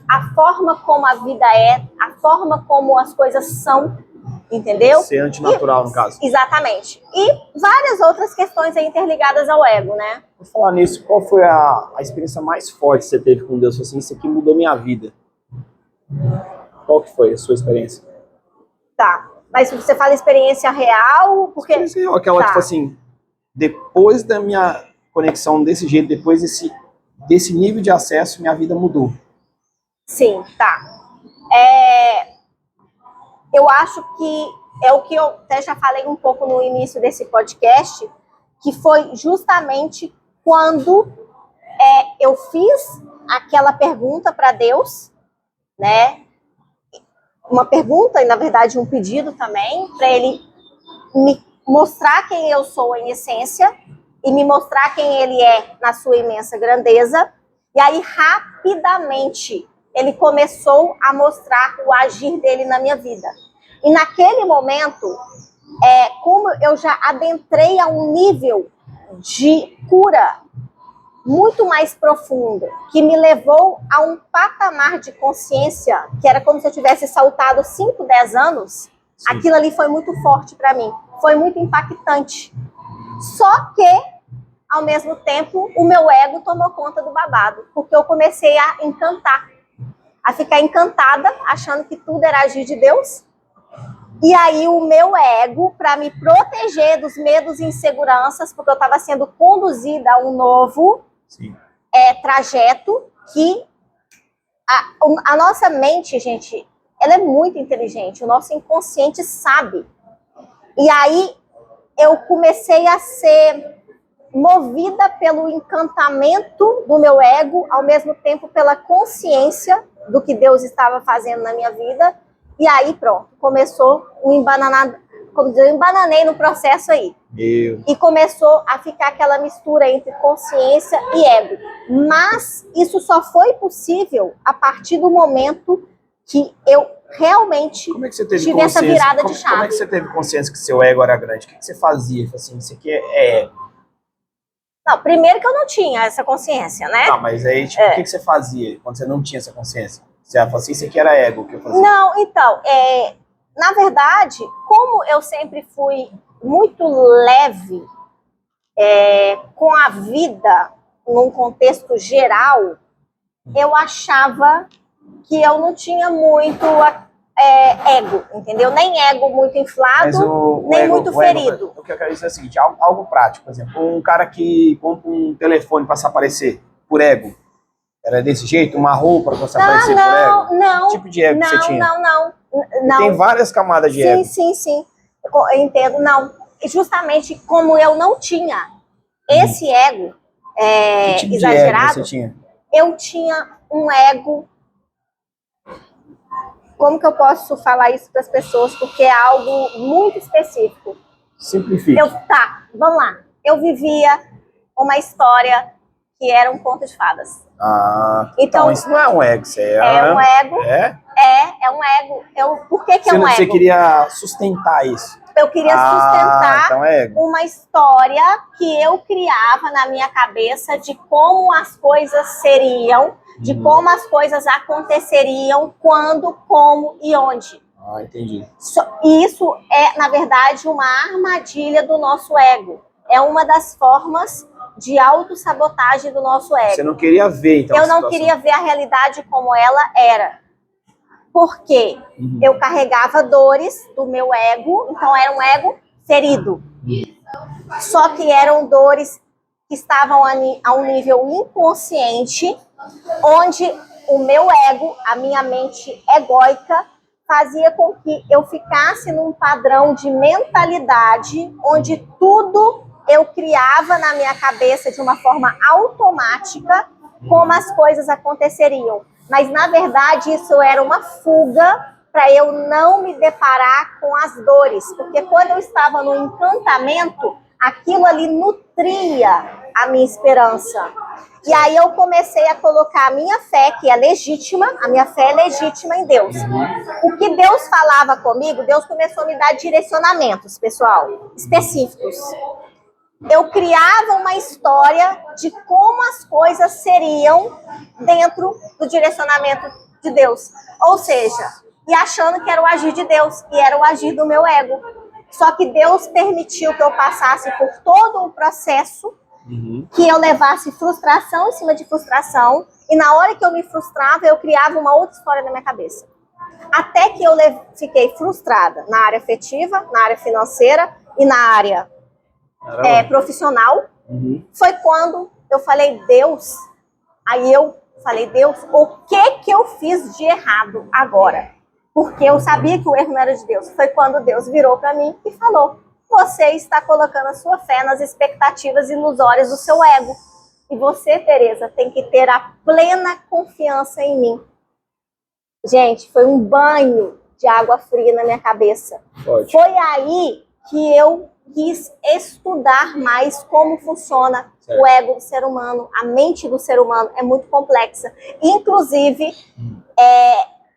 a forma como a vida é, a forma como as coisas são, entendeu?
Ser antinatural, no caso.
Exatamente. E várias outras questões interligadas ao ego, né?
Vou falar nisso, qual foi a experiência mais forte que você teve com Deus? Assim, isso aqui mudou minha vida. Qual que foi a sua experiência?
Tá. Mas você fala experiência real, porque...
Experiência real, aquela, tipo assim, depois da minha conexão desse jeito, depois desse nível de acesso, minha vida mudou.
Sim, tá. Eu acho que é o que eu até já falei um pouco no início desse podcast, que foi justamente quando eu fiz aquela pergunta para Deus, né? Uma pergunta, e na verdade um pedido também, para Ele me mostrar quem eu sou em essência e me mostrar quem Ele é na sua imensa grandeza. E aí, rapidamente, Ele começou a mostrar o agir dele na minha vida. E naquele momento, como eu já adentrei a um nível de cura muito mais profundo, que me levou a um patamar de consciência, que era como se eu tivesse saltado 5, 10 anos, sim, aquilo ali foi muito forte para mim, foi muito impactante. Só que, ao mesmo tempo, o meu ego tomou conta do babado, porque eu comecei a encantar, a ficar encantada, achando que tudo era agir de Deus. E aí o meu ego, para me proteger dos medos e inseguranças, porque eu estava sendo conduzida a um novo trajeto, que a nossa mente, gente, ela é muito inteligente, o nosso inconsciente sabe. E aí eu comecei a ser movida pelo encantamento do meu ego, ao mesmo tempo pela consciência do que Deus estava fazendo na minha vida. E aí, pronto, começou um embananado, como dizer, eu embananei no processo aí. E começou a ficar aquela mistura entre consciência e ego. Mas isso só foi possível a partir do momento que eu realmente tive essa virada de chave.
Como é que você teve consciência que seu ego era grande? O que você fazia? Assim, isso aqui é ego.
Não, primeiro que eu não tinha essa consciência, né?
Não, mas aí, tipo, o que você fazia quando você não tinha essa consciência? Você falou assim, isso aqui era ego que eu fazia?
Não, então, na verdade, como eu sempre fui muito leve com a vida, num contexto geral, eu achava que eu não tinha muito ego, entendeu? Nem ego muito inflado, nem ego, muito ferido.
O que eu quero dizer é o seguinte, algo prático, por exemplo, um cara que compra um telefone para se aparecer por ego, era desse jeito? Uma roupa para você aparecer por ego?
Não,
que tipo de ego que você tinha?
Não.
Tem várias camadas de ego.
Sim. Eu entendo, não. Justamente como eu não tinha esse ego
que tipo
exagerado,
de ego você tinha?
Eu tinha um ego. Como que eu posso falar isso para as pessoas? Porque é algo muito específico.
Simplifique.
Vamos lá. Eu vivia uma história que era um conto de fadas.
Então isso não é um ego,
é um ego. É um ego. Por que é um ego?
Você queria sustentar isso.
Eu queria sustentar
então
uma história que eu criava na minha cabeça de como as coisas seriam, de como as coisas aconteceriam, quando, como e onde.
Entendi.
E isso é, na verdade, uma armadilha do nosso ego. É uma das formas de autossabotagem do nosso ego.
Você não queria ver, então,
eu não queria ver a realidade como ela era. Porque eu carregava dores do meu ego, então era um ego ferido. Só que eram dores que estavam a um nível inconsciente, onde o meu ego, a minha mente egóica, fazia com que eu ficasse num padrão de mentalidade, onde tudo eu criava na minha cabeça de uma forma automática, como as coisas aconteceriam. Mas, na verdade, isso era uma fuga para eu não me deparar com as dores. Porque quando eu estava no encantamento, aquilo ali nutria a minha esperança. E aí eu comecei a colocar a minha fé, que é legítima, a minha fé é legítima em Deus. O que Deus falava comigo, Deus começou a me dar direcionamentos, pessoal, específicos. Eu criava uma história de como as coisas seriam dentro do direcionamento de Deus. Ou seja, e achando que era o agir de Deus, e era o agir do meu ego. Só que Deus permitiu que eu passasse por todo o processo, que eu levasse frustração em cima de frustração, e na hora que eu me frustrava, eu criava uma outra história na minha cabeça. Até que eu fiquei frustrada na área afetiva, na área financeira e na área profissional. Foi quando eu falei, Deus, aí eu falei, Deus, o que eu fiz de errado agora? Porque eu sabia que o erro não era de Deus. Foi quando Deus virou para mim e falou, você está colocando a sua fé nas expectativas ilusórias do seu ego. E você, Tereza, tem que ter a plena confiança em mim. Gente, foi um banho de água fria na minha cabeça. Foi aí que eu quis estudar mais como funciona o ego do ser humano. A mente do ser humano é muito complexa. Inclusive,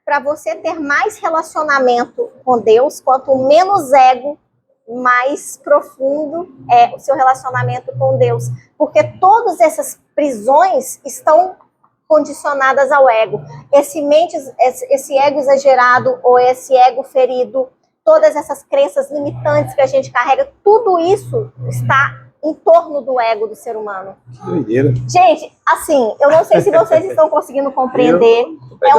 para você ter mais relacionamento com Deus, quanto menos ego, mais profundo é o seu relacionamento com Deus. Porque todas essas prisões estão condicionadas ao ego. Esse ego exagerado ou esse ego ferido, todas essas crenças limitantes que a gente carrega, tudo isso está em torno do ego do ser humano.
Que doideira.
Gente, assim, eu não sei se vocês estão conseguindo compreender. É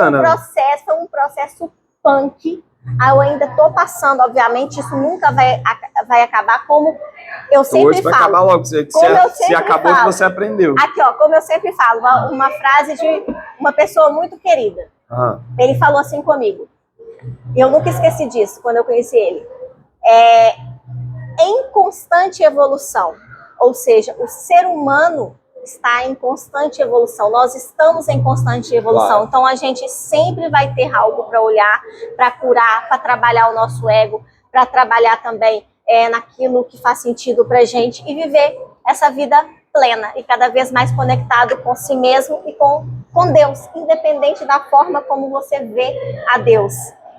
um processo punk. Eu ainda estou passando, obviamente, isso nunca vai acabar, como eu sempre
hoje vai
falo.
Acabar logo, se acabou que você aprendeu.
Aqui, ó, como eu sempre falo, uma frase de uma pessoa muito querida. Ele falou assim comigo. E eu nunca esqueci disso, quando eu conheci ele. Em constante evolução. Ou seja, o ser humano está em constante evolução. Nós estamos em constante evolução. Claro. Então, a gente sempre vai ter algo para olhar, para curar, para trabalhar o nosso ego, para trabalhar também naquilo que faz sentido para a gente e viver essa vida plena e cada vez mais conectado com si mesmo e com Deus, independente da forma como você vê a Deus.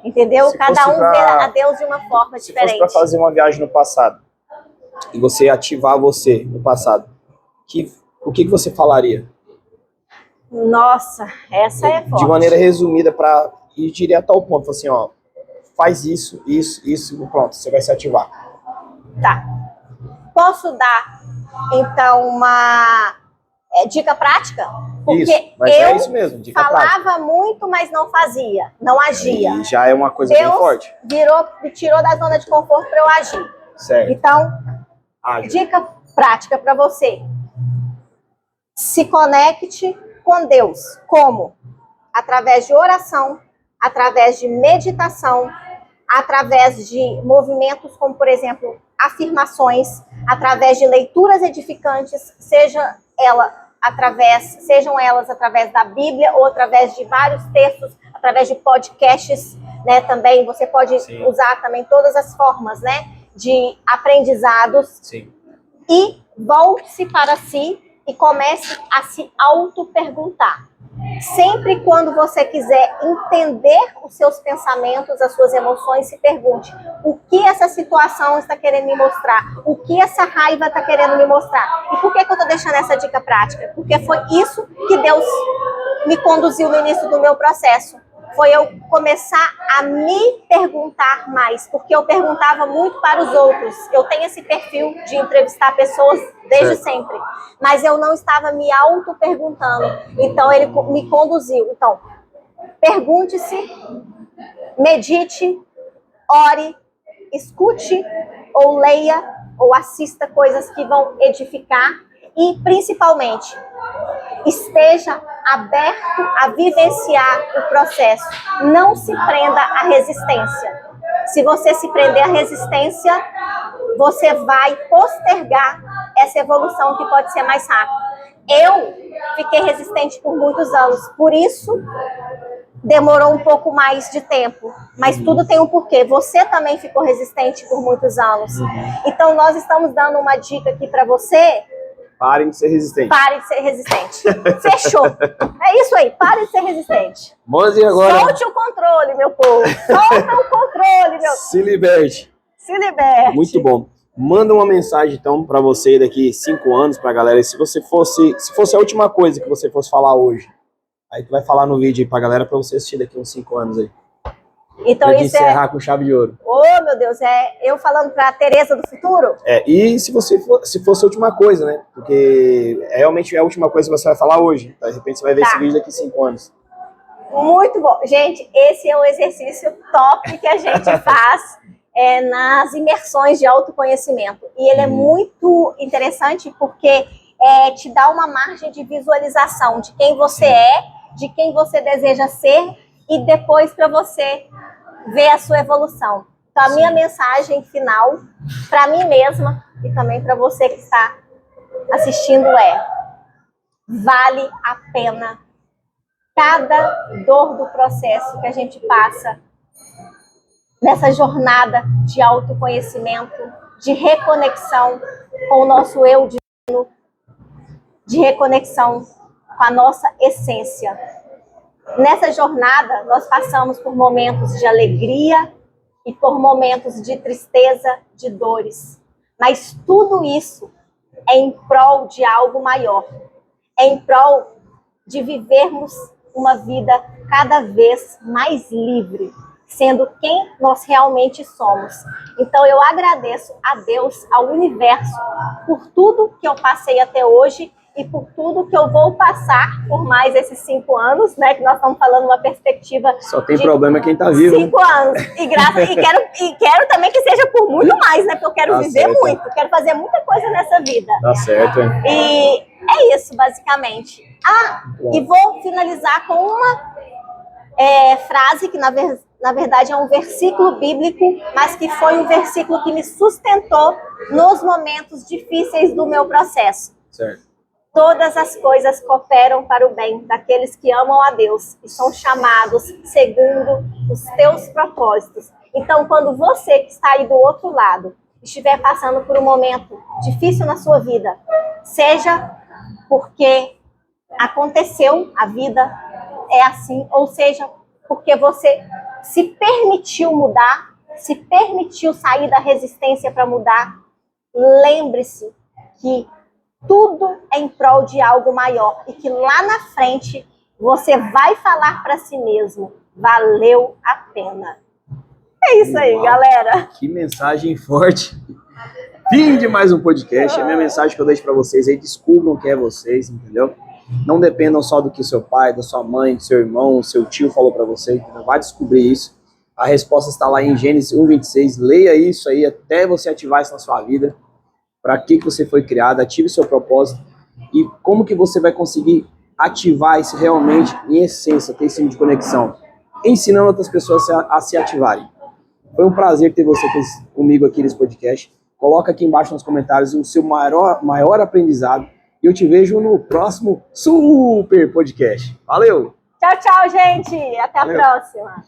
Entendeu? Cada um vê a Deus de uma forma diferente.
Se fosse para fazer uma viagem no passado e você ativar você no passado, o que você falaria?
Nossa, essa é forte.
De maneira resumida, para ir direto ao ponto, assim, ó, faz isso, pronto, você vai se ativar.
Tá. Posso dar, então, uma dica prática? Porque
isso, mas é isso mesmo, dica
falava
prática.
Muito, mas não fazia, não agia.
E já é uma coisa
Deus
bem forte.
me tirou da zona de conforto para eu agir.
Certo.
Então, dica prática para você. Se conecte com Deus. Como? Através de oração, através de meditação, através de movimentos como, por exemplo, afirmações, através de leituras edificantes, sejam elas através da Bíblia ou através de vários textos, através de podcasts, né? Também você pode usar também todas as formas, né, de aprendizados.
Sim.
E volte-se para si e comece a se auto-perguntar. Sempre quando você quiser entender os seus pensamentos, as suas emoções, se pergunte: o que essa situação está querendo me mostrar? O que essa raiva está querendo me mostrar? E por que eu estou deixando essa dica prática? Porque foi isso que Deus me conduziu no início do meu processo. Foi eu começar a me perguntar mais, porque eu perguntava muito para os outros. Eu tenho esse perfil de entrevistar pessoas desde sempre, mas eu não estava me auto-perguntando. Então, ele me conduziu. Então, pergunte-se, medite, ore, escute ou leia ou assista coisas que vão edificar e, principalmente, esteja aberto a vivenciar o processo. Não se prenda à resistência. Se você se prender à resistência, você vai postergar essa evolução que pode ser mais rápida. Eu fiquei resistente por muitos anos, por isso demorou um pouco mais de tempo, mas tudo tem um porquê. Você também ficou resistente por muitos anos. Então nós estamos dando uma dica aqui para você.
Parem de ser resistente.
Pare de ser resistente. Fechou. É isso aí, pare de ser resistente.
Mozi, agora.
Solte o controle, meu povo. Solta o controle, meu povo.
Se liberte.
Se liberte.
Muito bom. Manda uma mensagem, então, para você daqui 5 anos, pra galera. Se fosse a última coisa que você fosse falar hoje, aí tu vai falar no vídeo aí pra galera, pra você assistir daqui uns 5 anos aí.
Então
pra
isso
encerrar com chave de ouro.
Oh, meu Deus, eu falando pra Tereza do futuro?
E se fosse a última coisa, né? Porque realmente é a última coisa que você vai falar hoje. De repente você vai ver esse vídeo daqui 5 anos.
Muito bom. Gente, esse é um exercício top que a gente faz nas imersões de autoconhecimento. E ele é muito interessante porque te dá uma margem de visualização de quem você é, de quem você deseja ser e depois para você ver a sua evolução. Então, a minha mensagem final para mim mesma e também para você que está assistindo vale a pena cada dor do processo que a gente passa nessa jornada de autoconhecimento, de reconexão com o nosso eu divino, de reconexão com a nossa essência. Nessa jornada, nós passamos por momentos de alegria e por momentos de tristeza, de dores. Mas tudo isso é em prol de algo maior. É em prol de vivermos uma vida cada vez mais livre, sendo quem nós realmente somos. Então eu agradeço a Deus, ao universo, por tudo que eu passei até hoje e por tudo que eu vou passar por mais esses 5 anos, né? Que nós estamos falando uma perspectiva.
Só tem problema quem tá vivo.
5 anos. E quero também que seja por muito mais, né? Porque eu quero viver muito, quero fazer muita coisa nessa vida.
Tá certo, hein?
E é isso, basicamente. E vou finalizar com uma frase que, na verdade, é um versículo bíblico, mas que foi um versículo que me sustentou nos momentos difíceis do meu processo.
Certo.
Todas as coisas cooperam para o bem daqueles que amam a Deus e são chamados segundo os teus propósitos. Então, quando você que está aí do outro lado estiver passando por um momento difícil na sua vida, seja porque aconteceu, a vida é assim, ou seja, porque você se permitiu mudar, se permitiu sair da resistência para mudar, lembre-se que tudo é em prol de algo maior e que lá na frente você vai falar para si mesmo, valeu a pena. É isso aí, galera.
Que mensagem forte. Fim de mais um podcast. A minha mensagem que eu deixo para vocês aí, descubram quem é vocês, entendeu? Não dependam só do que seu pai, da sua mãe, do seu irmão, seu tio falou para você, entendeu? Vai descobrir isso. A resposta está lá em Gênesis 1:26. Leia isso aí até você ativar isso na sua vida. Para que você foi criado, ative seu propósito e como que você vai conseguir ativar isso realmente, em essência, ter esse tipo de conexão, ensinando outras pessoas a se ativarem. Foi um prazer ter você comigo aqui nesse podcast. Coloca aqui embaixo nos comentários o seu maior aprendizado e eu te vejo no próximo super podcast. Valeu!
Tchau, tchau, gente! Até a próxima!